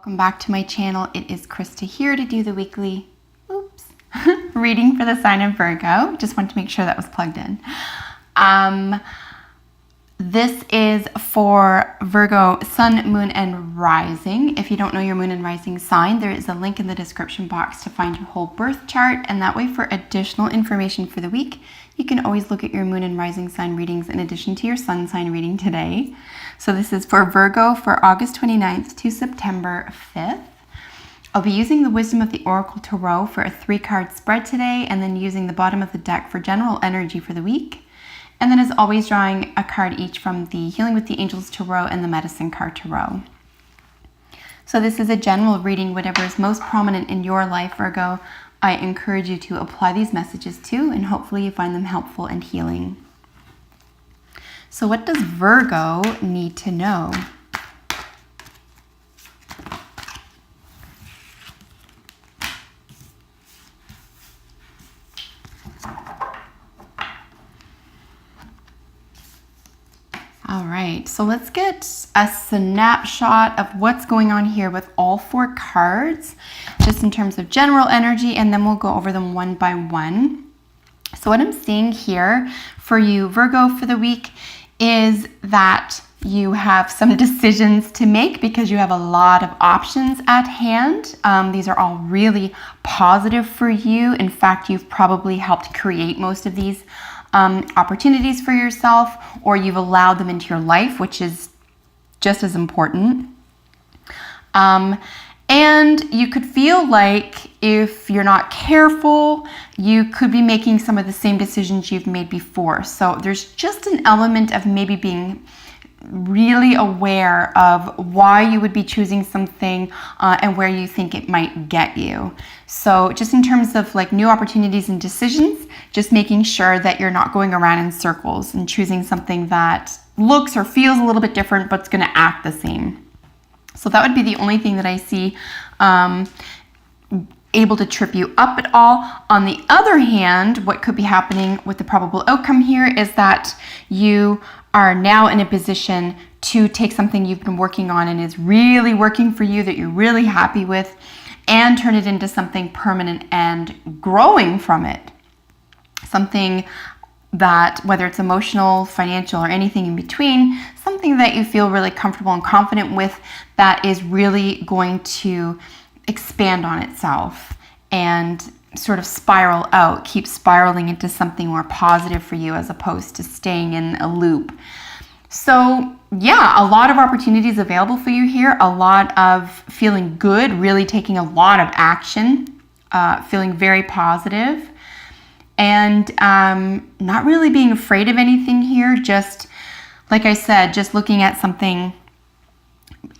Welcome back to my channel. It is Krista here to do the weekly reading for the sign of Virgo. Just want to make sure that was plugged in. This is for Virgo sun, moon, and rising. If you don't know your moon and rising sign, there is a link in the description box to find your whole birth chart, and that way for additional information for the week, you can always look at your moon and rising sign readings in addition to your sun sign reading today. So this is for Virgo for August 29th to September 5th. I'll be using the Wisdom of the Oracle Tarot for a 3-card spread today, and then using the bottom of the deck for general energy for the week. And then as always, drawing a card each from the Healing with the Angels Tarot and the Medicine card Tarot. So this is a general reading. Whatever is most prominent in your life, Virgo, I encourage you to apply these messages to, and hopefully you find them helpful and healing. So what does Virgo need to know? All right, so let's get a snapshot of what's going on here with all 4 cards, just in terms of general energy, and then we'll go over them one by one. So what I'm seeing here for you, Virgo, for the week is that you have some decisions to make because you have a lot of options at hand. These are all really positive for you. In fact, you've probably helped create most of these opportunities for yourself, or you've allowed them into your life, which is just as important. And you could feel like if you're not careful, you could be making some of the same decisions you've made before. So there's just an element of maybe being really aware of why you would be choosing something and where you think it might get you. So just in terms of like new opportunities and decisions, just making sure that you're not going around in circles and choosing something that looks or feels a little bit different, but it's going to act the same. So that would be the only thing that I see able to trip you up at all. On the other hand, what could be happening with the probable outcome here is that you are now in a position to take something you've been working on and is really working for you, that you're really happy with, and turn it into something permanent and growing from it. Something that, whether it's emotional, financial, or anything in between, something that you feel really comfortable and confident with, that is really going to expand on itself and sort of spiral out, keep spiraling into something more positive for you as opposed to staying in a loop. So yeah, a lot of opportunities available for you here, a lot of feeling good, really taking a lot of action, feeling very positive, and not really being afraid of anything here. Just like I said, just looking at something,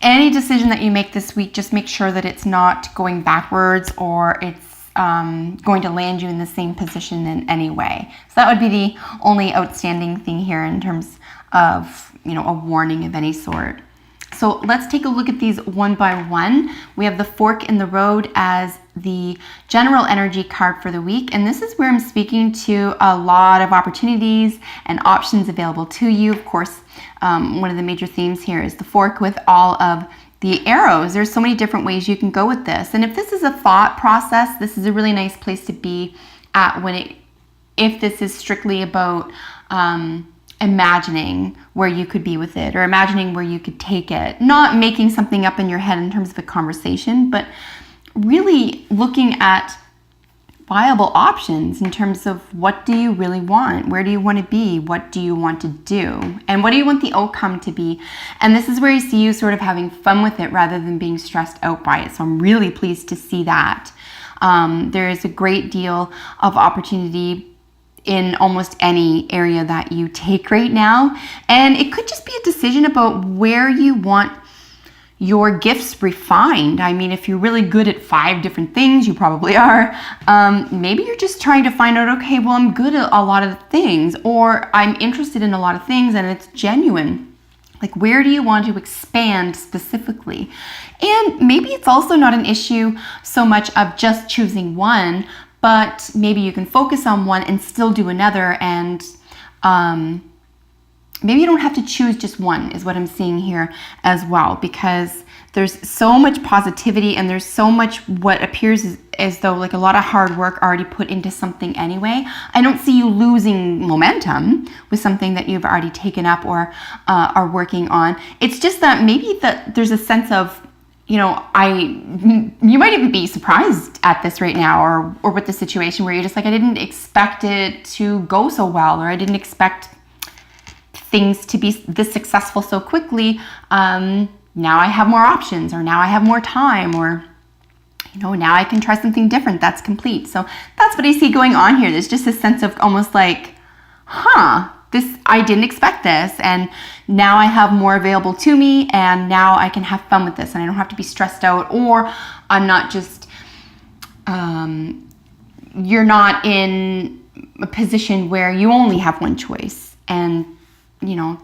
any decision that you make this week, just make sure that it's not going backwards or it's going to land you in the same position in any way. So that would be the only outstanding thing here in terms of, a warning of any sort. So let's take a look at these one by one. We have the fork in the road as the general energy card for the week. And this is where I'm speaking to a lot of opportunities and options available to you. Of course, one of the major themes here is the fork with all of the arrows. There's so many different ways you can go with this. And if this is a thought process, this is a really nice place to be at if this is strictly about imagining where you could be with it, or imagining where you could take it. Not making something up in your head in terms of a conversation, but really looking at viable options in terms of what do you really want? Where do you want to be? What do you want to do? And what do you want the outcome to be? And this is where I see you sort of having fun with it rather than being stressed out by it. So I'm really pleased to see that. There is a great deal of opportunity in almost any area that you take right now. And it could just be a decision about where you want your gifts refined. I mean, if you're really good at 5 different things, you probably are. Maybe you're just trying to find out, okay, well, I'm good at a lot of things, or I'm interested in a lot of things and it's genuine. Like, where do you want to expand specifically? And maybe it's also not an issue so much of just choosing one, but maybe you can focus on one and still do another, and maybe you don't have to choose just one, is what I'm seeing here as well, because there's so much positivity, and there's so much what appears as though like a lot of hard work already put into something anyway. I don't see you losing momentum with something that you've already taken up or are working on. It's just that maybe that there's a sense of, you know, you might even be surprised at this right now, or with the situation where you're just like, I didn't expect it to go so well, or I didn't expect things to be this successful so quickly. Now I have more options, or now I have more time, or, you know, now I can try something different that's complete. So that's what I see going on here. There's just a sense of almost like, I didn't expect this, and now I have more available to me, and now I can have fun with this, and I don't have to be stressed out, or I'm not just, you're not in a position where you only have one choice. And, you know,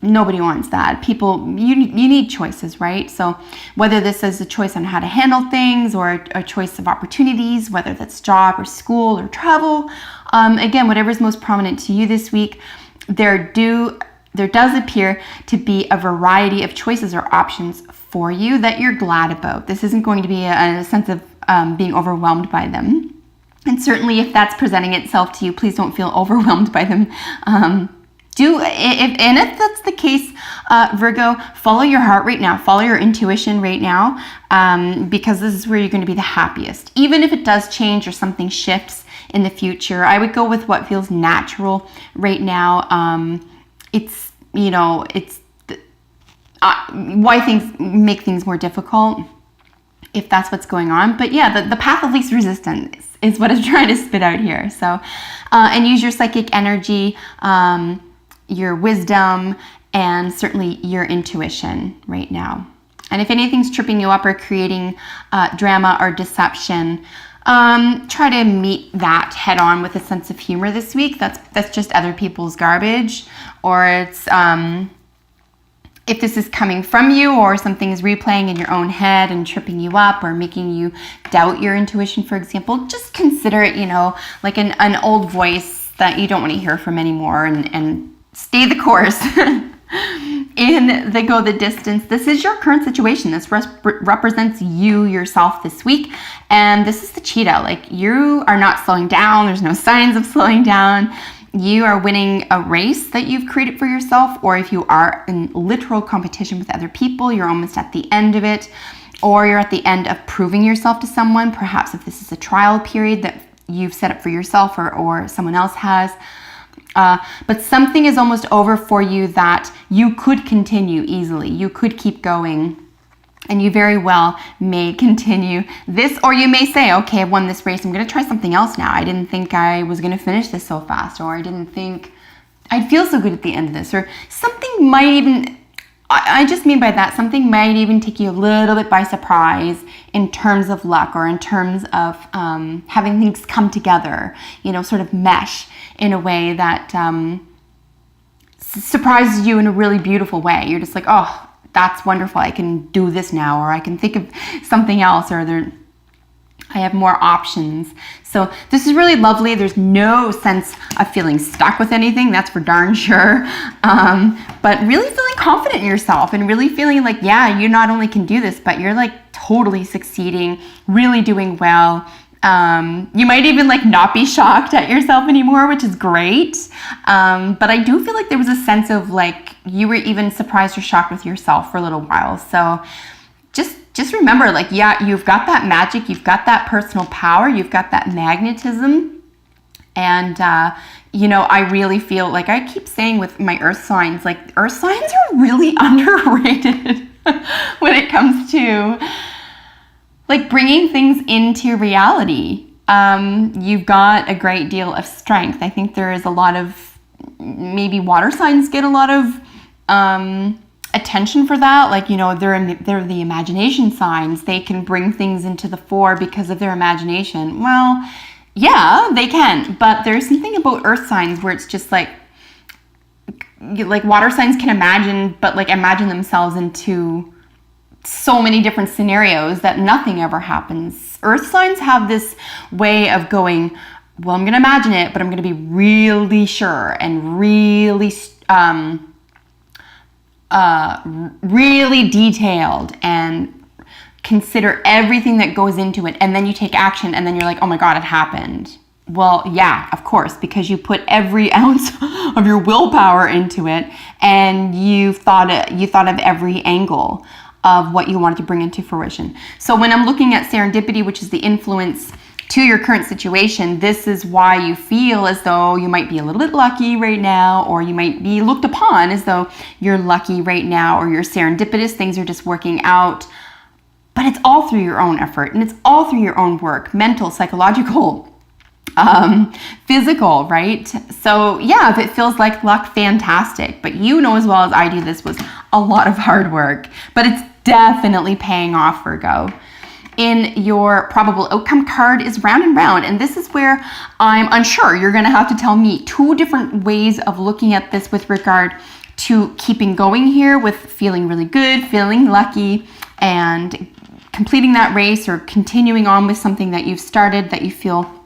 nobody wants that. People, you need choices, right? So whether this is a choice on how to handle things, or a choice of opportunities, whether that's job or school or travel, again, whatever is most prominent to you this week, there does appear to be a variety of choices or options for you that you're glad about. This isn't going to be a sense of being overwhelmed by them. And certainly if that's presenting itself to you, please don't feel overwhelmed by them. If that's the case, Virgo, follow your heart right now, follow your intuition right now, because this is where you're going to be the happiest. Even if it does change or something shifts in the future, I would go with what feels natural right now. It's, you know, why things make things more difficult, if that's what's going on. But yeah, the path of least resistance is what I'm trying to spit out here. So, and use your psychic energy, your wisdom, and certainly your intuition right now. And if anything's tripping you up or creating drama or deception, try to meet that head on with a sense of humor this week. That's just other people's garbage, or it's if this is coming from you, or something is replaying in your own head and tripping you up or making you doubt your intuition, for example, just consider it, you know, like an old voice that you don't want to hear from anymore, and stay the course. In the go the distance, this is your current situation. This represents you yourself this week, and this is the cheetah. Like, you are not slowing down. There's no signs of slowing down. You are winning a race that you've created for yourself, or if you are in literal competition with other people, you're almost at the end of it, or you're at the end of proving yourself to someone. Perhaps if this is a trial period that you've set up for yourself, or someone else has. But something is almost over for you that you could continue easily. You could keep going, and you very well may continue this, or you may say, okay, I've won this race, I'm going to try something else now. I didn't think I was going to finish this so fast, or I didn't think I'd feel so good at the end of this, or something might even, I just mean by that, something might even take you a little bit by surprise in terms of luck, or in terms of having things come together, you know, sort of mesh in a way that surprises you in a really beautiful way. You're just like, oh, that's wonderful. I can do this now, or I can think of something else, or I have more options. So this is really lovely. There's no sense of feeling stuck with anything, that's for darn sure. But really feeling confident in yourself, and really feeling like, yeah, you not only can do this, but you're like totally succeeding, really doing well. You might even like not be shocked at yourself anymore, which is great. But I do feel like there was a sense of like you were even surprised or shocked with yourself for a little while. So just remember, like, yeah, you've got that magic, you've got that personal power, you've got that magnetism. And, you know, I really feel like I keep saying with my earth signs, like earth signs are really underrated when it comes to like bringing things into reality. You've got a great deal of strength. I think there is a lot of, maybe water signs get a lot of attention for that. Like, you know, they're the imagination signs. They can bring things into the fore because of their imagination. Well, yeah, they can. But there's something about earth signs where it's just like water signs can imagine themselves into so many different scenarios that nothing ever happens. Earth signs have this way of going, well, I'm going to imagine it, but I'm going to be really sure and really really detailed and consider everything that goes into it, and then you take action, and then you're like, oh my God, it happened. Well, yeah, of course, because you put every ounce of your willpower into it, and you thought of every angle of what you wanted to bring into fruition. So when I'm looking at serendipity, which is the influence to your current situation, this is why you feel as though you might be a little bit lucky right now, or you might be looked upon as though you're lucky right now, or you're serendipitous, things are just working out. But it's all through your own effort, and it's all through your own work, mental, psychological, physical, right? So yeah, if it feels like luck, fantastic. But you know as well as I do, this was a lot of hard work, but it's definitely paying off, Virgo. In your probable outcome card is round and round, and this is where I'm unsure. You're going to have to tell me 2 different ways of looking at this with regard to keeping going here with feeling really good, feeling lucky, and completing that race, or continuing on with something that you've started that you feel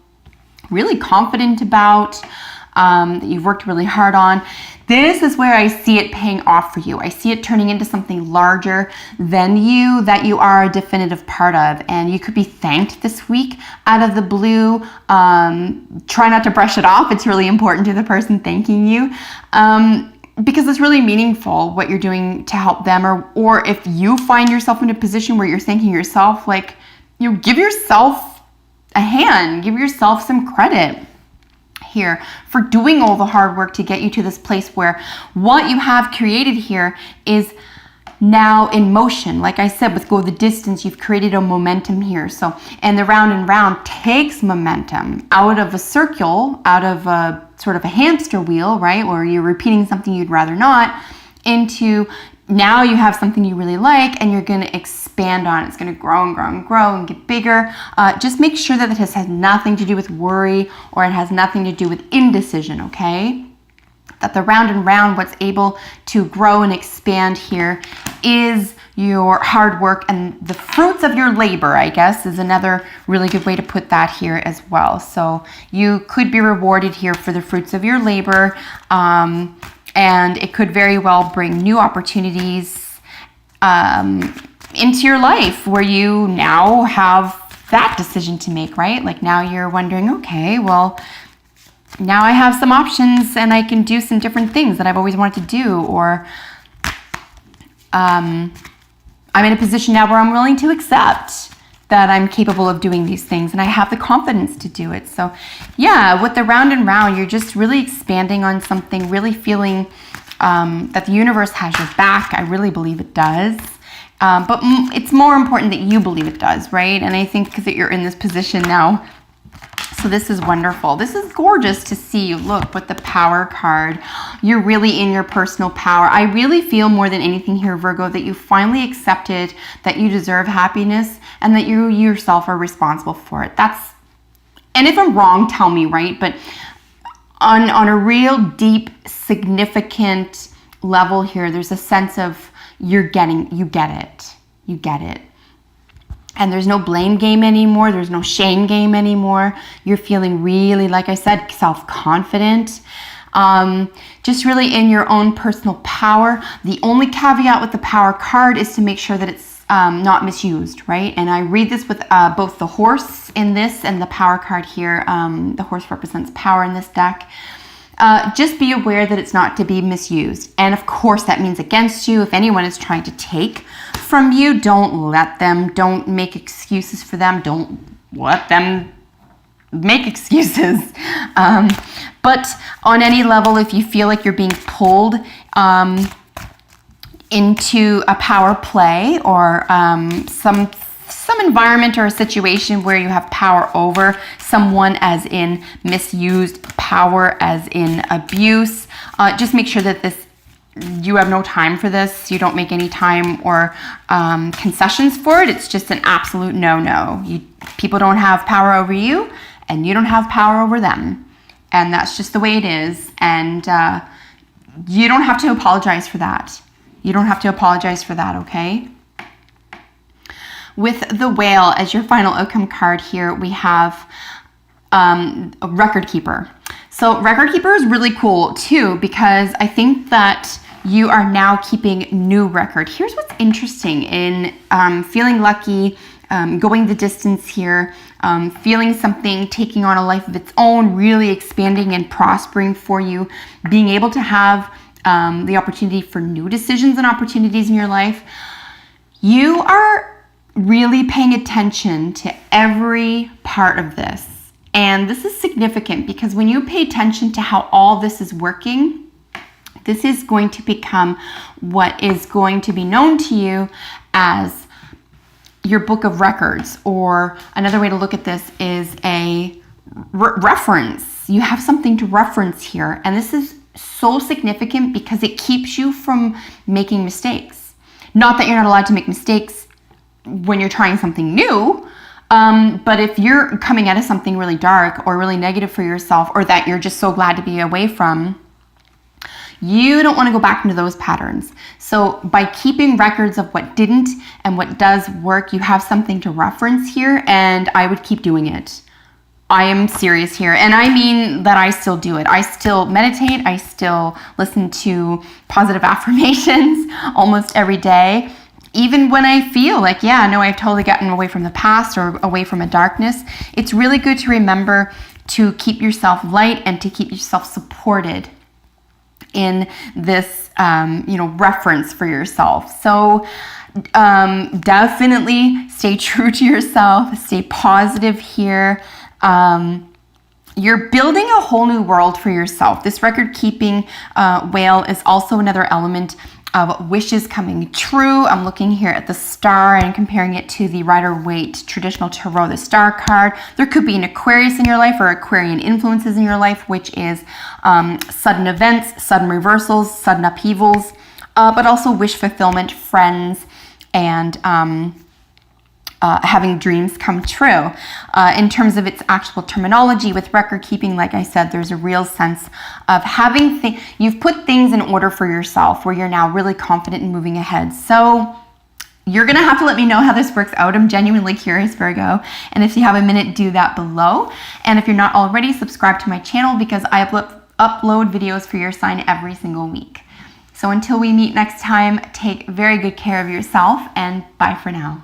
really confident about, that you've worked really hard on. This is where I see it paying off for you. I see it turning into something larger than you, that you are a definitive part of. And you could be thanked this week out of the blue. Try not to brush it off. It's really important to the person thanking you. Because it's really meaningful what you're doing to help them, or if you find yourself in a position where you're thanking yourself, like, you know, give yourself a hand, give yourself some credit here for doing all the hard work to get you to this place where what you have created here is now in motion. Like I said, with Go the Distance, you've created a momentum here. So, and the round and round takes momentum out of a circle, out of a sort of a hamster wheel, right? Where you're repeating something you'd rather not, into now you have something you really like, and you're going to expand on it. It's going to grow and grow and grow and get bigger. Just make sure that this has nothing to do with worry, or it has nothing to do with indecision, okay? That the round and round, what's able to grow and expand here is your hard work, and the fruits of your labor, I guess, is another really good way to put that here as well. So you could be rewarded here for the fruits of your labor, and it could very well bring new opportunities into your life where you now have that decision to make, right? Like now you're wondering, okay, well, now I have some options and I can do some different things that I've always wanted to do, or I'm in a position now where I'm willing to accept that I'm capable of doing these things and I have the confidence to do it. So yeah, with the round and round, you're just really expanding on something, really feeling that the universe has your back. I really believe it does. But it's more important that you believe it does, right? And I think that you're in this position now. So this is wonderful. This is gorgeous to see. Look, with the Power card, you're really in your personal power. I really feel more than anything here, Virgo, that you finally accepted that you deserve happiness and that you yourself are responsible for it. And if I'm wrong, tell me, right? But on a real deep, significant level here, there's a sense of you get it. And there's no blame game anymore. There's no shame game anymore. You're feeling really, like I said, self-confident. Just really in your own personal power. The only caveat with the Power card is to make sure that it's not misused, right? And I read this with both the horse in this and the Power card here. The horse represents power in this deck. Just be aware that it's not to be misused. And of course, that means against you. If anyone is trying to take from you, don't make excuses for them. Don't let them make excuses. But on any level, if you feel like you're being pulled into a power play or some environment or a situation where you have power over someone, as in misused power, as in abuse, just make sure that you have no time for this. You don't make any time or concessions for it. It's just an absolute no-no. People don't have power over you, and you don't have power over them. And that's just the way it is. And you don't have to apologize for that. You don't have to apologize for that, okay? With the Whale as your final outcome card here, we have a record keeper. So record keeper is really cool too, because I think that you are now keeping new record. Here's what's interesting in feeling lucky, going the distance here, feeling something taking on a life of its own, really expanding and prospering for you, being able to have the opportunity for new decisions and opportunities in your life. You are really paying attention to every part of this. And this is significant because when you pay attention to how all this is working, this is going to become what is going to be known to you as your book of records, or another way to look at this is a reference. You have something to reference here, and this is so significant because it keeps you from making mistakes. Not that you're not allowed to make mistakes when you're trying something new, but if you're coming out of something really dark or really negative for yourself, or that you're just so glad to be away from, you don't want to go back into those patterns. So by keeping records of what didn't and what does work, you have something to reference here, and I would keep doing it. I am serious here, and I mean that I still do it. I still meditate. I still listen to positive affirmations almost every day. Even when I feel like, yeah, no, I've totally gotten away from the past or away from a darkness, it's really good to remember to keep yourself light and to keep yourself supported in this, reference for yourself. So definitely stay true to yourself, stay positive here. You're building a whole new world for yourself. This record-keeping whale is also another element of wishes coming true. I'm looking here at the star and comparing it to the Rider-Waite traditional tarot, the star card. There could be an Aquarius in your life or Aquarian influences in your life, which is sudden events, sudden reversals, sudden upheavals, but also wish fulfillment, friends, and having dreams come true. In terms of its actual terminology with record keeping, like I said, there's a real sense of having you've put things in order for yourself where you're now really confident in moving ahead. So you're gonna have to let me know how this works out. I'm genuinely curious, Virgo. And if you have a minute, do that below. And if you're not already, subscribe to my channel because I upload videos for your sign every single week. So until we meet next time, take very good care of yourself, and bye for now.